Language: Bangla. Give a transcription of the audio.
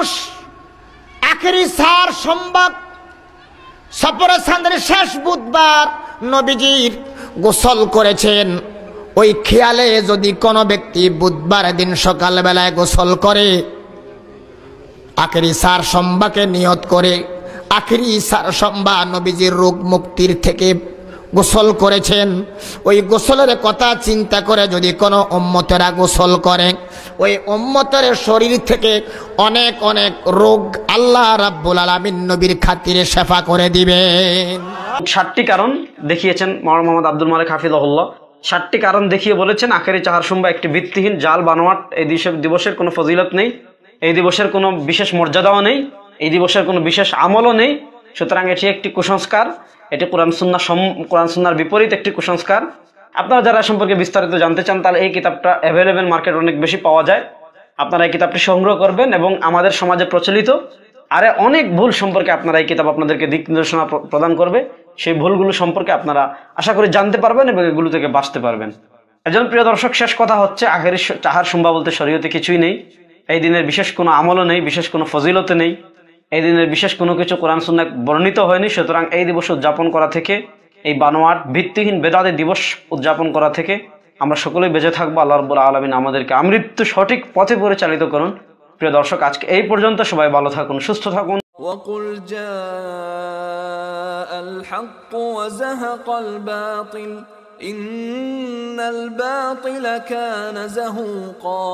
মানুষ আখেরি সার সোমবার সফরে চাঁদের শেষ বুধবার নবীজির গোসল করেছেন। ওই খেয়ালে যদি কোনো ব্যক্তি বুধবার দিন সকালবেলায় গোসল করে, আখেরি সার সোমবারকে নিয়ত করে, আখেরি সার সোমবার নবীজির রোগ মুক্তির থেকে গোসল করেছেন, ওই গোসলের কথা চিন্তা করে যদি কোনো উম্মতেরা গোসল করে, ওই উম্মতের শরীর থেকে অনেক অনেক রোগ আল্লাহ রাব্বুল আলামিন নবীর খাতিরে শেফা করে দিবেন। 60টি কারণ দেখিয়েছেন মোহাম্মদ আব্দুল মালিক হাফিজাহুল্লাহ। 60টি কারণ দেখিয়ে বলেছেন আখেরি চাহার সোমবার একটি ভিত্তিহীন জাল বানোয়াট। এই দিবসের কোনো ফজিলত নেই, এই দিবসের কোনো বিশেষ মর্যাদাও নেই, এই দিবসের কোনো বিশেষ আমলও নেই। সুতরাং এটি একটি কুসংস্কার, এটি কোরআন সুন্নাহর বিপরীত একটি কুসংস্কার। আপনারা যারা সম্পর্কে বিস্তারিত জানতে চান তাহলে এই কিতাবটা অ্যাভেলেবেল, মার্কেট অনেক বেশি পাওয়া যায়। আপনারা এই কিতাবটি সংগ্রহ করবেন এবং আমাদের সমাজে প্রচলিত আরে অনেক ভুল সম্পর্কে আপনারা এই কিতাব আপনাদেরকে দিক নির্দেশনা প্রদান করবে। সেই ভুলগুলো সম্পর্কে আপনারা আশা করি জানতে পারবেন এবং এগুলো থেকে বাঁচতে পারবেন। একজন প্রিয় দর্শক, শেষ কথা হচ্ছে আখেরি চাহার সোমবার বলতে শরীয়তে কিছুই নেই। এই দিনের বিশেষ কোনো আমলও নেই, বিশেষ কোনো ফজিলত নেই, এই দিনের বিশেষ কোনো কিছু কোরআন সুন্নাহ বর্ণিত হয়নি। সুতরাং এই দিবস উদযাপন করা থেকে, এই বানোয়াট ভিত্তিহীন বেদাতি দিবস উদযাপন করা থেকে আমরা সকলেই বেঁচে থাকবো। আল্লাহ রাব্বুল আলামিন আমাদেরকে আমৃত্যু সঠিক পথে পরিচালিত করুন। প্রিয় দর্শক, আজকে এই পর্যন্ত। সবাই ভালো থাকুন, সুস্থ থাকুন। وقل جاء الحق وزهق الباطل إن الباطل كان زهوقا